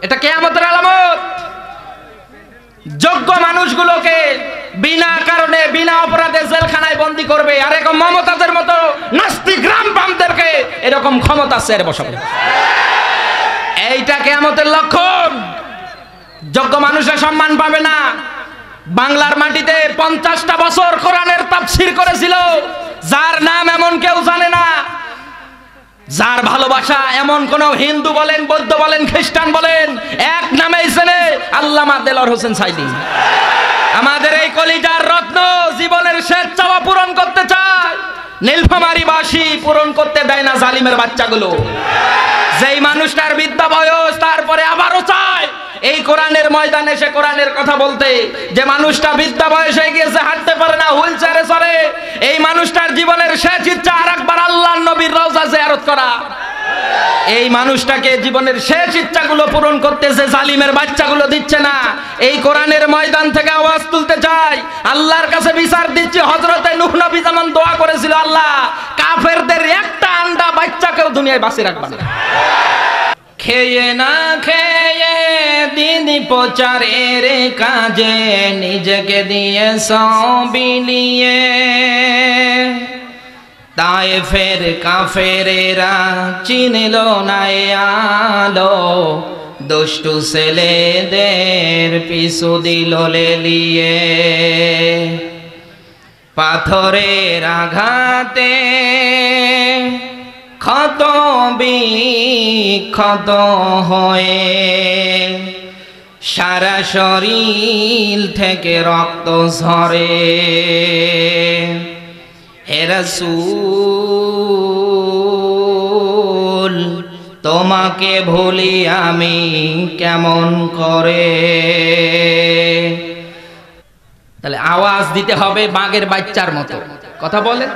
এটা কিয়ামতের আলামত। যোগ্য মানুষগুলোকে বিনা কারণে বিনা অপরাধে জেলখানায় বন্দী করবে, আর এরকম মমতাজের মতো নাস্তিক রামপামদেরকে এরকম ক্ষমতা আছে বসাবে। এইটা কিয়ামতের লক্ষণ। যোগ্য মানুষের সম্মান পাবে না। বাংলার মাটিতে 50টা বছর কোরআনের তাফসীর করেছিল, যার নাম এমন কেউ জানে না, যার ভালোবাসা এমন কোন হিন্দু বলেন, বৌদ্ধ বলেন, খ্রিস্টান বলেন, এক নামেই চেনে, আল্লামা দেলোয়ার হোসেন সাইদী। আমাদের এই কলিজার রত্ন জীবনের শেষ চাওয়া পূরণ করতে চায়, নীলফামারী বাসী পূরণ করতে দেয় না জালিমের বাচ্চাগুলো। যেই মানুষটার বিদ্যা বয়স, তারপরে আবারও চায় এই কোরআনের ময়দানে এসে কোরআনের কথা বলতে, যে মানুষটা বিদ্যা বয়সে গিয়েছে, হাঁটতে পারে না, হুইল চেয়ারে চলে, এই মানুষটার জীবনের শেষ ইচ্ছা আরেকবার আল্লাহর নবীর রওজা জিয়ারত করা। এই মানুষটাকে জীবনের শেষ ইচ্ছাগুলো পূরণ করতেছে, জালিমের বাচ্চাগুলো দিচ্ছে না। এই কোরআনের ময়দান থেকে আওয়াজ তুলতে চাই, আল্লাহর কাছে বিচার দিচ্ছি। হযরতে নূহ নবী যেমন দোয়া করেছিল, আল্লাহ কাফেরদের একটা আন্ডা বাচ্চাকেও দুনিয়ায় বাঁচিয়ে রাখবা না। খেয়ে না খেয়ে দিন প্রচারের কাজে নিজেকে দিয়ে সবিলিয়ে, তায়েফের কাফেরেরা চিনল না আলো, দুষ্টু ছেলেদের পিছু দিল লেলিয়ে। পাথরের আঘাতে ক্ষত বিক্ষত হয়ে সারা শরীর থেকে রক্ত ঝরে। হে রাসূল তোমাকে ভুলি আমি কেমন করে। তাহলে আওয়াজ দিতে হবে বাঘের বাচ্চার মতো। কথা বলেন।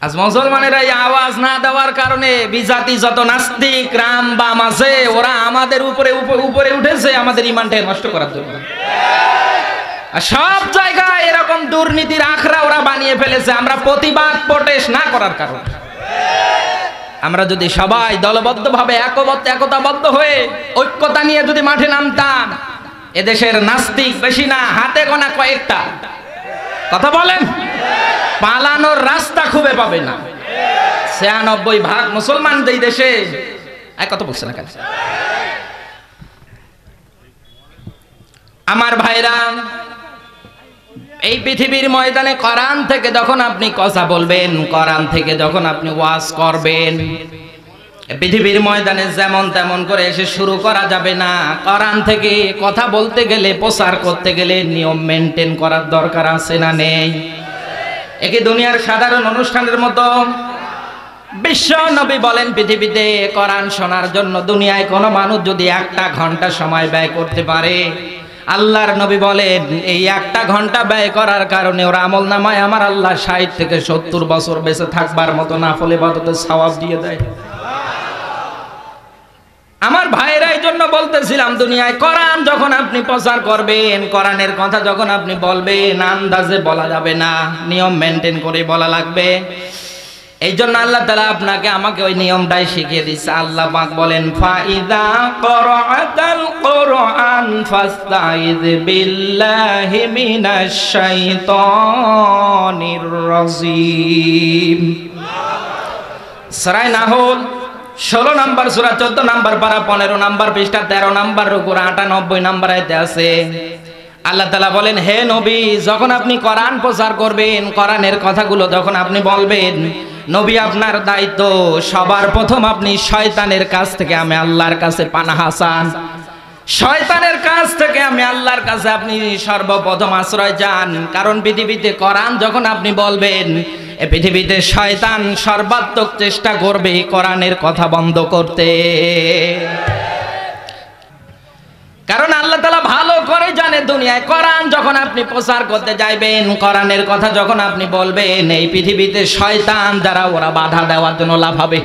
আজ মুসলমানেরা এই আওয়াজ না দেওয়ার কারণে বিজাতি যত নাস্তিক রাম বাম আছে, ওরা আমাদের উপরে উপরে উঠেছে আমাদের ইমানটা নষ্ট করার জন্য। আর সব জায়গায় এরকম দুর্নীতির আখড়া ওরা বানিয়ে ফেলেছে, আমরা প্রতিবাদ প্রোটেস্ট না করার কারণে। আমরা যদি সবাই দলবদ্ধভাবে একতাবদ্ধ হয়ে ঐক্যতা নিয়ে যদি মাঠে নামতাম, এদেশের নাস্তিক বেশি না, হাতে গোনা কয়েকটা। কথা বলেন। পালানোর রাস্তা খুঁজে পাবে না। ৯৬% মুসলমান এই দেশে। কত বলছে না কেন আমার ভাইরা? এই পৃথিবীর ময়দানে কোরআন থেকে যখন আপনি কথা বলবেন, কোরআন থেকে যখন আপনি ওয়াজ করবেন, পৃথিবীর ময়দানে যেমন তেমন করে এসে শুরু করা যাবে না। কোরআন থেকে কথা বলতে গেলে, প্রচার করতে গেলে নিয়ম মেনটেন করার দরকার আছে না নেই? একে দুনিয়ার সাধারণ অনুষ্ঠানের মতো। বিশ্ব নবী বলেন, পৃথিবীতে কোরআন শোনার জন্য দুনিয়ায় কোনো মানুষ যদি 1 ঘন্টা সময় ব্যয় করতে পারে, আল্লাহর নবী বলেন এই 1 ঘন্টা ব্যয় করার কারণে ওর আমলনামায় আমার আল্লাহ 60 থেকে 70 বছর বেঁচে থাকবার মতো নাফল ইবাদতের সওয়াব দিয়ে দেয়। আমার ভাইরা, এই জন্য বলতেছিলাম, দুনিয়ায় কোরআন যখন আপনি প্রচার করবেন, কোরআনের কথা যখন আপনি বলবেন, আন্দাজে বলা যাবে না, নিয়ম মেনটেন করে বলা লাগবে। এই জন্য আল্লাহ তাআলা আপনাকে আমাকে ওই নিয়মটাই শিখিয়ে দিচ্ছে। আল্লাহ পাক বলেন, ফাইদা ক্বরাআতাল কুরআন ফাস্তাইয বিল্লাহি মিনাশ শাইতানির রাজিম। সূরা নাহল 16 নম্বর সূরা, 14 নম্বর পারা, 15 নম্বর পৃষ্ঠা, 13 নম্বর রুকু, 98 নম্বর আয়াতে আছে। আল্লাহ তাআলা বলেন, হে নবী, যখন আপনি কোরআন প্রচার করবেন, কোরআনের কথাগুলো যখন আপনি বলবেন, নবী আপনার দায়িত্ব সবার প্রথম আপনি শয়তানের কাছ থেকে আমি আল্লাহর কাছে পানাহ চান। শয়তানের কাছ থেকে আমি আল্লাহর কাছে আপনি সর্বপ্রথম আশ্রয় চান। কারণ পৃথিবীতে কোরআন যখন আপনি বলবেন, এই পৃথিবীতে শয়তান সর্বাত্মক চেষ্টা করবে কোরআনের কথা বন্ধ করতে। কারণ আল্লাহ তাআলা ভালো করে জানে, দুনিয়ায় কোরআন যখন আপনি প্রচার করতে যাইবেন, কোরআনের কথা যখন আপনি বলবেন, এই পৃথিবীতে শয়তান যারা ওরা বাধা দেওয়ার জন্য লাফাবে।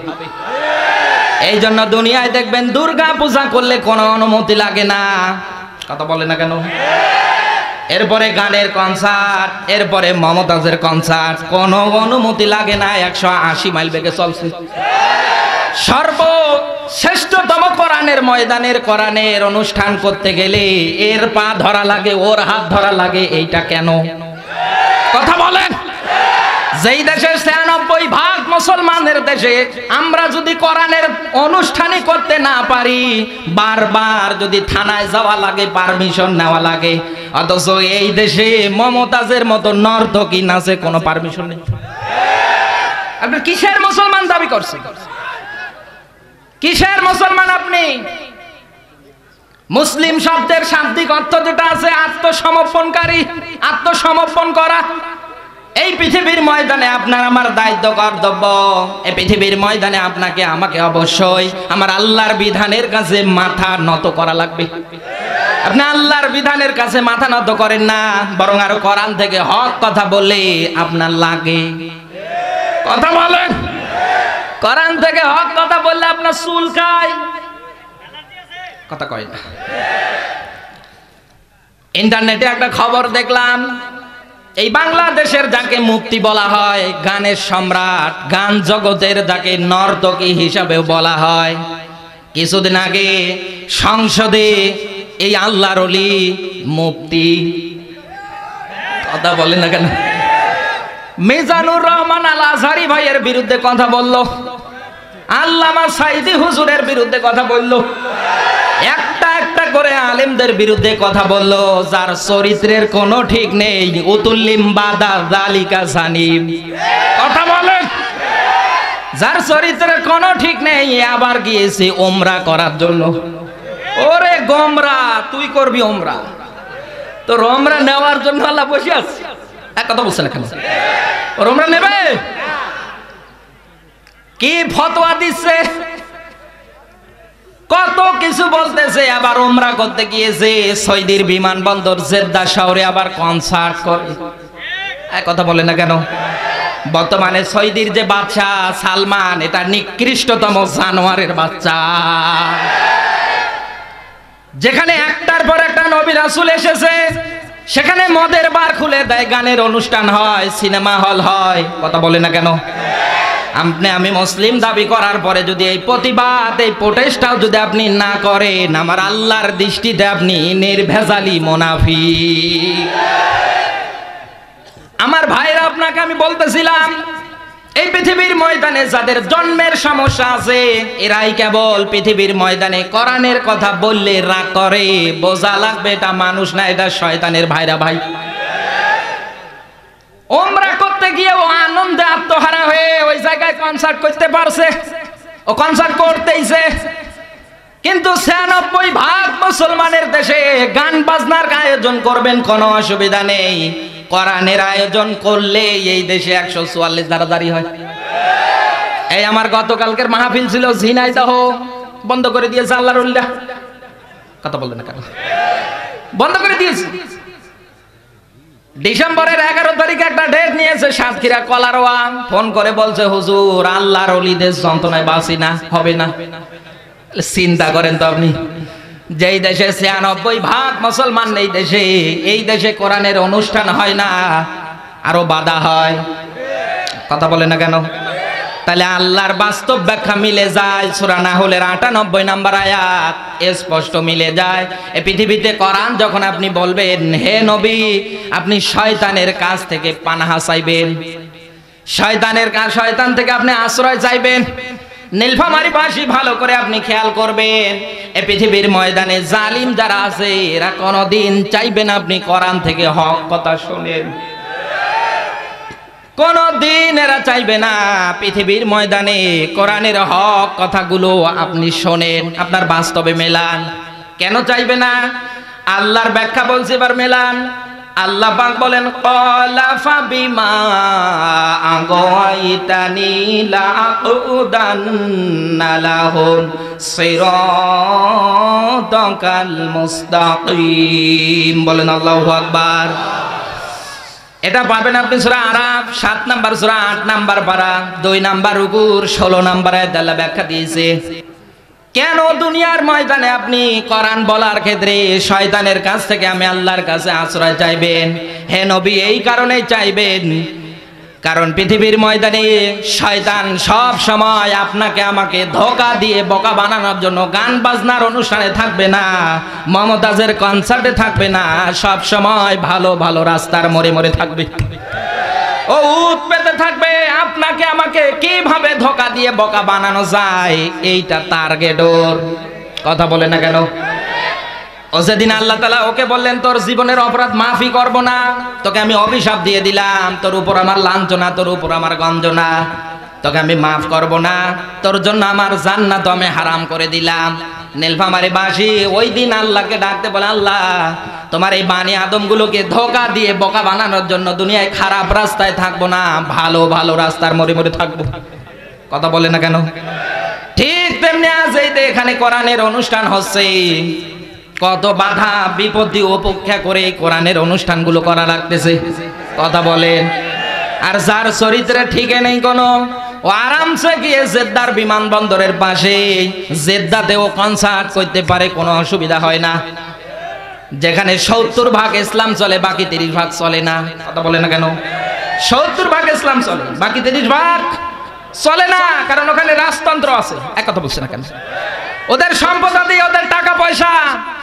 এই জন্য দুনিয়ায় দেখবেন দুর্গা পূজা করলে কোনো অনুমতি লাগে না। কথা বলে না কেন? এরপরে গানের কনসার্ট, এরপরে মমতাজের কনসার্ট, কোনো অনুমতি লাগে না। 180 মাইল বেগে চলছে। সর্বশ্রেষ্ঠতম কোরআনের কোরআনের ময়দানের কোরআনের অনুষ্ঠান করতে গেলে এর পা ধরা লাগে, ওর হাত ধরা লাগে, এইটা কেন? কথা বলেন। যেই দেশে ৯৬% মুসলমানের দেশে আমরা যদি কোরআনের অনুষ্ঠানই করতে না পারি, বারবার যদি থানায় যাওয়া লাগে, পারমিশন নেওয়া লাগে, অথচ এই দেশে মমতাজের মতো নর্তকী নাচে কোনো পারমিশন নেই। আপনি কিসের মুসলমান দাবি করছেন? কিসের মুসলমান আপনি? মুসলিম শব্দের শাব্দিক অর্থ যেটা আছে আত্মসমর্পণকারী, আত্মসমর্পণ করা। এই পৃথিবীর ময়দানে আপনার আমার দায়িত্ব কর্তব্য, এই পৃথিবীর ময়দানে আপনাকে আমাকে অবশ্যই আমার আল্লাহর বিধানের কাছে মাথা নত করা লাগবে। আপনি আল্লাহর বিধানের কাছে মাথা নত করেন না, বরং আরো কোরআন থেকে হক কথা বলে আপনার লাগে। কথা বলেন। কোরআন থেকে হক কথা বললে আপনার চুলকায়, কথা কয় না। ইন্টারনেটে একটা খবর দেখলাম, এই বাংলাদেশের যাকে মুফতি বলা হয়, গানের সম্রাট, গান জগতের যাকে নর্তকী হিসাবেও বলা হয়, কিছুদিন আগে সংসদে এই আল্লাহর ওলি মুফতি, কথা বলে না কেন, মিজানুর রহমান আল আজহারি ভাইয়ের বিরুদ্ধে কথা বলল, আল্লামা সাইদি হুজুরের বিরুদ্ধে কথা বলল, একটা একটা করে আলেমদের বিরুদ্ধে কথা বলল, যার চরিত্রের কোনো ঠিক নেই। উতুল্লিম বাদা জালিকা জানিম, কথা বলেন। যার চরিত্রের কোনো ঠিক নেই, আবার গিয়েছে ওমরা করার জন্য। ওরে গোমরা, তুই করবি ওমরা, তোর ওমরা নেওয়ার জন্য আল্লাহ বসে আছে। এক কথা বলছে না কেন? ওর ওমরা নেবে? কি ফতোয়া দিচ্ছে, কত কিছু বলতেছে। আবার উমরা করতে গিয়েছে সৌদির বিমানবন্দর জেদ্দা শহরে, আবার কনসার্ট করে। এক কথা বলে না কেন? বর্তমানে সৌদির যে বাচ্চা সালমান, এটা নিকৃষ্টতম জানোয়ারের বাচ্চা। যেখানে একটার পর একটা নবী রাসূল এসেছে, সেখানে মদের বার খুলে দেয়, গানের অনুষ্ঠান হয়, সিনেমা হল হয়। কথা বলে না কেন? আমি মুসলিম দাবি করার পরে যদি এই প্রতিবাদ, এই প্রোটেস্টটাও যদি আপনি না করেন, আমার আল্লাহর দৃষ্টিতে আপনি নির্ভেজালি মুনাফিক। আমার ভাইরা, আপনাকে আমি বলতেছিলাম, এই পৃথিবীর ময়দানে যাদের জন্মের সমস্যা আছে, এরাই কেবল পৃথিবীর ময়দানে কোরআনের কথা বললে রাগ করে। বোঝা লাগবে এটা মানুষ না, এটা শয়তানের ভাইরা। ভাই, ওমরা করতে গিয়ে ও আনন্দে আত্মহারা হয়ে ওই জায়গায় কনসার্ট করতে পারছে, ও কনসার্ট করতেইছে। কিন্তু ৯৬% মুসলমানের দেশে গান বাজনার আয়োজন করবেন, কোনো অসুবিধা নেই। কোরআনের আয়োজন করলে এই দেশে ১৪৪ দাঁড়াদাঁড়ি হয়। এই আমার গতকালকের মাহফিল ছিল ঝিনাইদহ, বন্ধ করে দিয়েছে আল্লাহর ওলিরা। কথা বললেন না কেন? বন্ধ করে দিয়েছে। ডিসেম্বরের ১১ তারিখে একটা ডেট নিয়েছে সাতক্ষীরা কলারোয়া, ফোন করে বলছে, হুজুর আল্লাহর ওলিদের যন্ত্রণায় বাঁচি না, হবে না। চিন্তা করেন তো আপনি, যেই দেশে ৯৬% মুসলমান, এই দেশে কোরআনের অনুষ্ঠান হয় না, আরো বাধা হয়। কথা বলে না কেন? তাহলে আল্লাহর বাস্তব ব্যাখ্যা মিলে যায়। সূরা নাহলের ৯৮ নম্বর আয়াত স্পষ্ট মিলে যায়। এই পৃথিবীতে কোরআন যখন আপনি বলবেন, হে নবী আপনি শয়তানের কাছ থেকে পানাহা চাইবেন, শয়তান থেকে আপনি আশ্রয় চাইবেন। নীলফামারী বাসী ভালো করে আপনি খেয়াল করবেন, এই পৃথিবীর ময়দানে জালিম যারা আছে, এরা কোনোদিন চাইবেন আপনি কোরআন থেকে হক কথা শুনেন। কোনদিন এরা চাইবে না পৃথিবীর ময়দানে কোরআনের হক কথাগুলো আপনি শোনেন, আপনার বাস্তবে মেলান। কেন চাইবে না? আল্লাহর ব্যাখ্যা বলছে, এবার মেলান। আল্লাহ পাক বলেন, ক্বালা ফাবিমা আগাইতানি লাআকুদান্না লাহুম সিরাতাকাল মুস্তাকিম। বলেন আল্লাহু আকবার। এটা পাবেন আপনি সূরা আরাফ ৭ নাম্বার সূরা ৮ নাম্বার পারা ২ নাম্বার রুকুর ১৬ নাম্বার আয়াতে আল্লাহ ব্যাখ্যা দিয়েছে। কেন দুনিয়ার ময়দানে আপনি কোরআন বলার ক্ষেত্রে শয়তানের কাছ থেকে আমি আল্লাহর কাছে আশ্রয় চাইবেন? হে নবী, এই কারণেই চাইবেন, কারণ পৃথিবীর ময়দানে শয়তান সব সময় আপনাকে আমাকে ধোঁকা দিয়ে বোকা বানানোর জন্য গান বাজনার অনুষ্ঠানে থাকবে না, মমতাজের কনসার্টে থাকবে না, সব সময় ভালো ভালো রাস্তার মোড়ে মোড়ে থাকবে। ও উত পেতে থাকবে আপনাকে আমাকে কিভাবে ধোঁকা দিয়ে বোকা বানানো যায়, এইটা টার্গেট ওর। কথা বলে না কেন? ও সেদিন আল্লাহ তাআলা ওকে বললেন তোর জীবনের অপরাধ মাফি করব না, তোকে আমি অভিশাপ দিয়ে দিলাম, তোর উপর আমার লাঞ্ছনা, তোর উপর আমার গঞ্জনা, তোকে আমি মাফ করব না, তোর জন্য আমার জান্নাত আমি হারাম করে দিলাম। নীলফামারী বাসী ওই দিন আল্লাহকে ডাকতে বলে, আল্লাহ তোমার এই বানি আদমগুলোকে ধোঁকা দিয়ে বোকা বানানোর জন্য দুনিয়ায় খারাপ রাস্তায় থাকবো না, ভালো ভালো রাস্তার মোড়ে মোড়ে থাকবো। কথা বলে না কেন? ঠিক তেমনি আজ এই যে এখানে কোরআনের অনুষ্ঠান হচ্ছে, কত বাধা বিপত্তি উপেক্ষা করে কোরআনের অনুষ্ঠানগুলো করা লাগতেছে। কথা বলেন। আর যার চরিত্রে ঠিক নেই কোনো, ও আরামসে গিয়ে জেদ্দার বিমানবন্দরের পাশে জেদ্দাতেও কনসার্ট করতে পারে, কোনো অসুবিধা হয় না। যেখানে 70% ইসলাম চলে, বাকি 30% চলে না। কথা বলে না কেন? 70% ইসলাম চলে, বাকি 30% চলে না, কারণ ওখানে রাজতন্ত্র আছে। এক কথা বলছে না কেন? ওদের সম্পদ, ওদের টাকা পয়সা,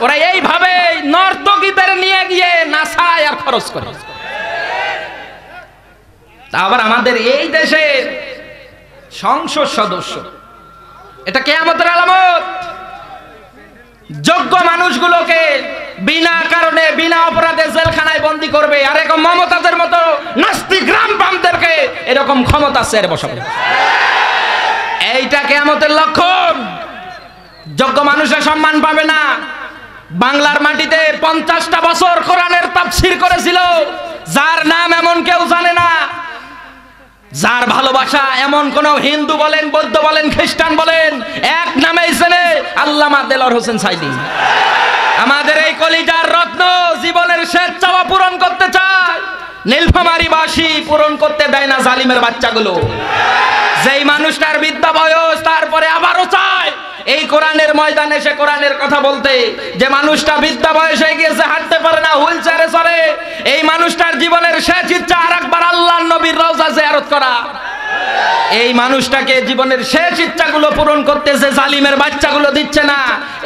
ওরা এইভাবে নর্তকীদের নিয়ে গিয়ে নাচায় আর খরচ করে। তা আবার আমাদের এই দেশে সংসদ সদস্য, এটা কিয়ামতের আলামত। যোগ্য মানুষগুলোকে বিনা কারণে বিনা অপরাধে জেলখানায় বন্দী করবে, আর এরকম মমতাজের মতো নাস্তিক গ্রামবামদেরকে এরকম ক্ষমতা চেয়ারে বসাবে। এইটা কিয়ামতের লক্ষণ। যোগ্য মানুষের সম্মান পাবে না। বাংলার মাটিতে 50টা বছর কোরআনের তাফসীর করেছিল, যার নাম এমন কেউ জানে না, যার ভালোবাসা এমন কোন হিন্দু বলেন, বৌদ্ধ বলেন, খ্রিস্টান বলেন, এক নামেই চেনে, আল্লামা দেলোয়ার হোসেন সাইদী। আমাদের এই কলিজার রত্ন জীবনের শেষ চাওয়া পূরণ করতে চায়, নীলফামারীবাসী পূরণ করতে দেয় না জালিমের বাচ্চাগুলো। যেই মানুষটার বিদ্যা বয়স, তারপরে আবারও চায় এই কোরআনের ময়দানে এসে কোরআনের কথা বলতে, যে মানুষটা বিদ্যা বয়সে গিয়েছে, হাঁটতে পারে না, হুইল চেয়ারে চলে, এই মানুষটার জীবনের শেষ ইচ্ছা আরেকবার আল্লাহর নবীর রওজা জিয়ারত করা। এই মানুষটাকে জীবনের শেষ ইচ্ছাগুলো পূরণ করতে যে জালিমের বাচ্চাগুলো দিচ্ছে না,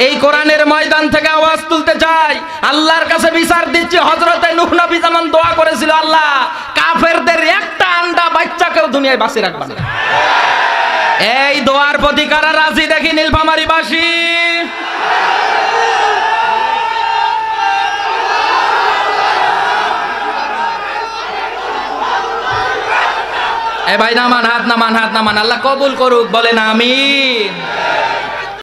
এই কোরআনের ময়দান থেকে আওয়াজ তুলতে চাই, আল্লাহর কাছে বিচার দিচ্ছি। হযরতে নূহ নবী যেমন দোয়া করেছিল, আল্লাহ কাফেরদের একটা আন্ডা বাচ্চাকেও দুনিয়ায় বাঁচিয়ে রাখবা না। এই দোয়ার প্রতি কারা রাজি দেখি নীলফামারীবাসী? এ ভাই নামান হাত, নামান হাত, নামান। আল্লাহ কবুল করুক, বলেন আমিন।